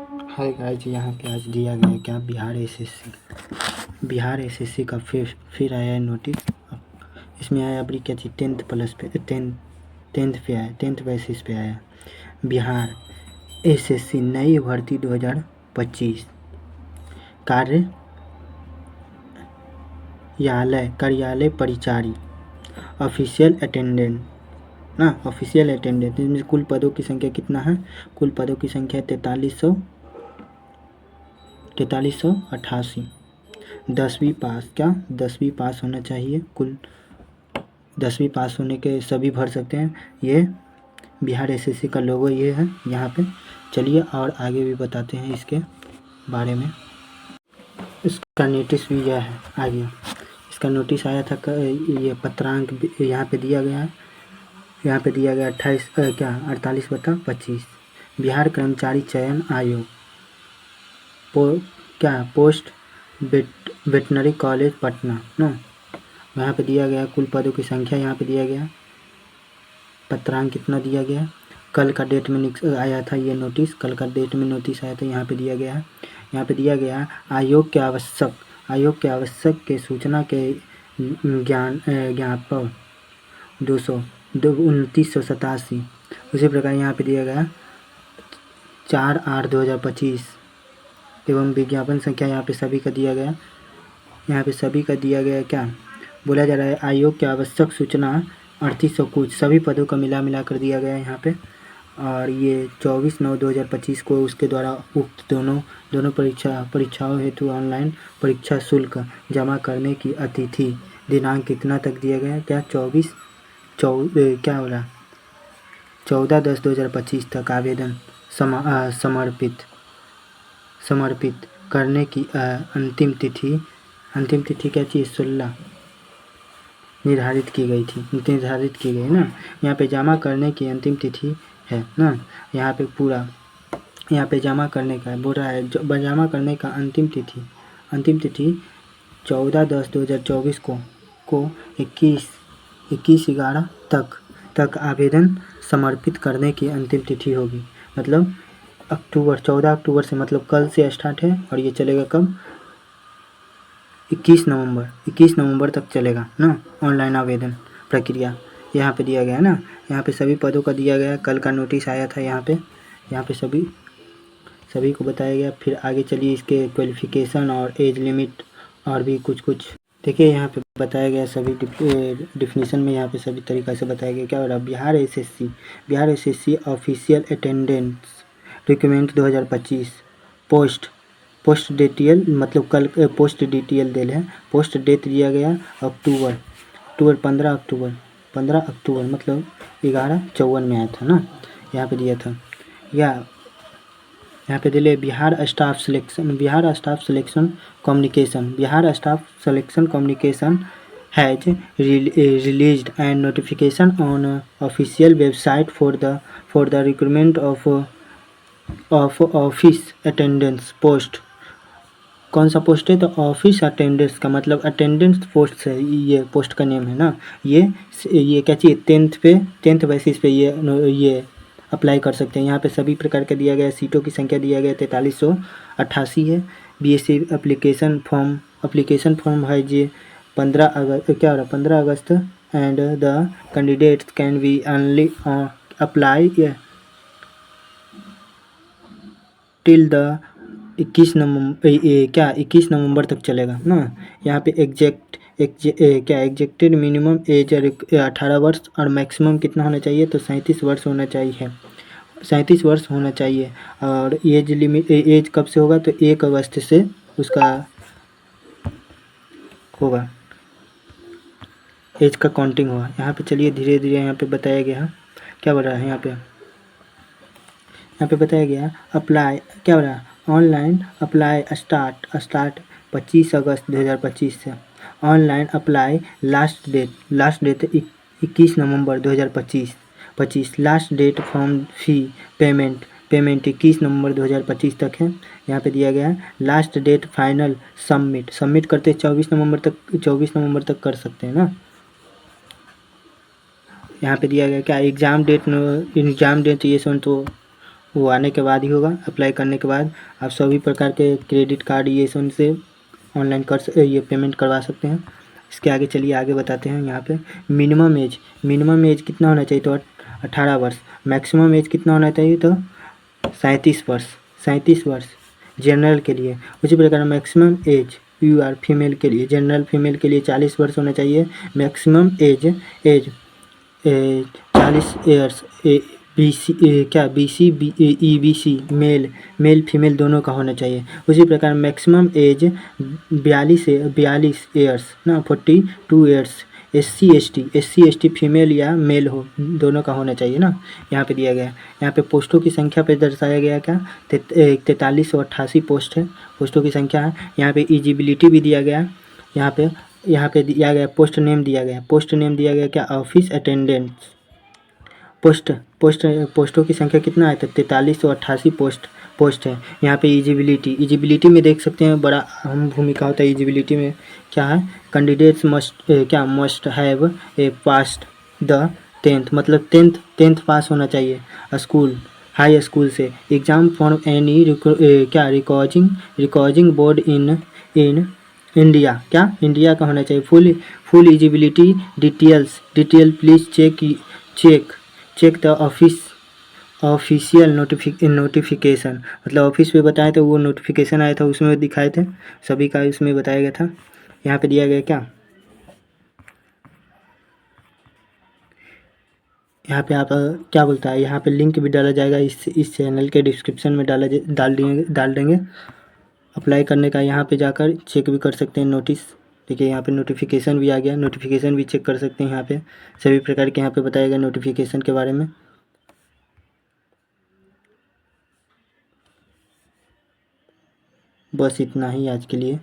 Hi guys, यहाँ पे आज दिया गया है क्या, बिहार एसएससी का फिर आया है नोटिस। इसमें आया अपनी क्या चीज़, 10th प्लस पे 10th पे आया, 10th बेसिस पे आया। बिहार एसएससी नई भर्ती 2025 कार्यालय परिचारी ऑफिशियल अटेंडेंट ना, ऑफिशियल अटेंडेंट। इसमें कुल पदों की संख्या कितना है? कुल पदों की संख्या 4388। 10वीं पास, क्या 10वीं पास होना चाहिए। कुल 10वीं पास होने के सभी भर सकते हैं। ये बिहार एसएससी का लोगो ये है यहाँ पे। चलिए और आगे भी बताते हैं इसके बारे में। इसका नोटिस भी यह है आगे। इसका नोटिस आया था ये पत्रांक यहाँ पे दिया गया है। यहाँ पे दिया गया 48/25। बिहार कर्मचारी चयन आयोग पोस्ट वेटनरी कॉलेज पटना ना। यहाँ पे दिया गया कुल पदों की संख्या, यहाँ पे दिया गया पत्रांक कितना दिया गया। कल का डेट में आया था ये नोटिस, कल का डेट में नोटिस आया था। यहाँ पे दिया गया है, यहाँ पे दिया गया आयोग के आवश्यक के सूचना के ज्ञापन 2987। उसी प्रकार यहाँ पे दिया गया 4/8/2025 एवं विज्ञापन संख्या यहाँ पे सभी का दिया गया। यहाँ पे सभी का दिया गया क्या बोला जा रहा है, आयोग की आवश्यक सूचना 3800 कुछ सभी पदों का मिला कर दिया गया है यहाँ पे। और ये 24/9/2025 को उसके द्वारा उक्त दोनों परीक्षाओं हेतु ऑनलाइन परीक्षा शुल्क जमा करने की अतिथि दिनांक कितना तक दिया गया है, क्या 14/10/2025 तक आवेदन समर्पित करने की अंतिम तिथि क्या चीज़ 16 निर्धारित की गई ना। यहाँ पे जमा करने की अंतिम तिथि है ना। यहाँ पे जमा करने का बोल रहा है, जमा करने का अंतिम तिथि 14/10/2024 को 21/11 तक आवेदन समर्पित करने की अंतिम तिथि होगी। मतलब 14 अक्टूबर से, मतलब कल से स्टार्ट है और ये चलेगा कब, 21 नवंबर तक चलेगा ना ऑनलाइन आवेदन प्रक्रिया। यहाँ पे दिया गया है ना। यहाँ पे सभी पदों का दिया गया, कल का नोटिस आया था। यहाँ पे सभी को बताया गया। फिर आगे चलिए इसके क्वालिफिकेशन और एज लिमिट और भी कुछ देखिए। यहाँ पे बताया गया सभी डिफिनीशन में, यहाँ पे सभी तरीक़ा से बताया गया। क्या हो रहा है, Bihar SSC official attendance recruitment 2025 post detail, मतलब कल पोस्ट डिटेल दिल है। पोस्ट डेट दिया गया अक्टूबर 15 अक्टूबर मतलब 11/54 में आया था ना। यहाँ पे दिया था यहाँ पे दिले Bihar staff selection communication has released and notification on official website for the recruitment of office attendance post. कौन सा पोस्ट है, तो ऑफिस अटेंडेंस का मतलब अटेंडेंस पोस्ट है, ये पोस्ट का नेम है ना। ये क्या चाहिए, 10th बेसिस पे ये अप्लाई कर सकते हैं। यहाँ पे सभी प्रकार का दिया गया, सीटों की संख्या दिया गया 4388 है। बीएससी एप्लीकेशन फॉर्म है जी 15 अगस्त and the candidates can be only apply till the 21 November तक चलेगा ना। यहाँ पे एग्जेक्टेड मिनिमम एज 18 वर्ष और मैक्सिमम कितना होना चाहिए, तो 37 वर्ष होना चाहिए। और एज लिमिट, एज कब से होगा, तो 1 अगस्त से उसका होगा, एज का काउंटिंग होगा। यहाँ पे चलिए धीरे धीरे यहाँ पे बताया गया क्या बोल रहा है। यहाँ पे बताया गया अप्लाई, क्या हो रहा है, ऑनलाइन अप्लाई स्टार्ट 25 अगस्त 2025 से। Online apply last date 21 November 2025। Last date form fee payment 21 November 2025 तक है। यहाँ पे दिया गया है लास्ट डेट फाइनल सबमिट करते 24 नवंबर तक कर सकते हैं ना। यहाँ पे दिया गया क्या एग्ज़ाम डेट ये सब तो वो आने के बाद ही होगा। अप्लाई करने के बाद आप सभी प्रकार के क्रेडिट कार्ड ये सब से ऑनलाइन ये पेमेंट करवा सकते हैं। इसके आगे चलिए आगे बताते हैं। यहाँ पे मिनिमम एज कितना होना चाहिए, तो 18 वर्ष। मैक्सिमम एज कितना होना चाहिए, तो 37 वर्ष जनरल के लिए। उसी प्रकार मैक्सिमम एज फीमेल के लिए, जनरल फीमेल के लिए 40 वर्ष होना चाहिए। Maximum age 40 years BC EBC male female दोनों का होना चाहिए। उसी प्रकार मैक्सिमम एज 42 ईयर्स ना 42 ईयर्स SC ST फीमेल या मेल हो, दोनों का होना चाहिए ना। यहाँ पे दिया गया है। यहाँ पे पोस्टों की संख्या पे दर्शाया गया क्या, 4388 पोस्ट है, पोस्टों की संख्या है। यहाँ पे एलिजिबिलिटी भी दिया गया है। यहाँ पे दिया गया पोस्ट नेम दिया गया क्या, ऑफिस अटेंडेंट। पोस्टों की संख्या कितना है, तो 4388 पोस्ट है। यहाँ पे एलिजिबिलिटी में देख सकते हैं, बड़ा अहम भूमिका होता है एलिजिबिलिटी में। क्या है, candidates must have a passed the 10th, मतलब 10th पास होना चाहिए हाई स्कूल से। Exam for any recording board in India, India का होना चाहिए। Full eligibility detail please check the official notification, मतलब ऑफिस पे बताए थे, वो नोटिफिकेशन आया था उसमें दिखाए थे, सभी का उसमें बताया गया था। यहाँ पे दिया गया क्या, यहाँ पे आप क्या बोलता है, यहाँ पे लिंक भी डाला जाएगा, इस चैनल के डिस्क्रिप्शन में डाल देंगे। अप्लाई करने का यहाँ पे जाकर चेक भी कर सकते हैं नोटिस। देखिए यहाँ पे नोटिफिकेशन भी आ गया, नोटिफिकेशन भी चेक कर सकते हैं। यहाँ पे सभी प्रकार के यहाँ पे बताया गया नोटिफिकेशन के बारे में। बस इतना ही आज के लिए।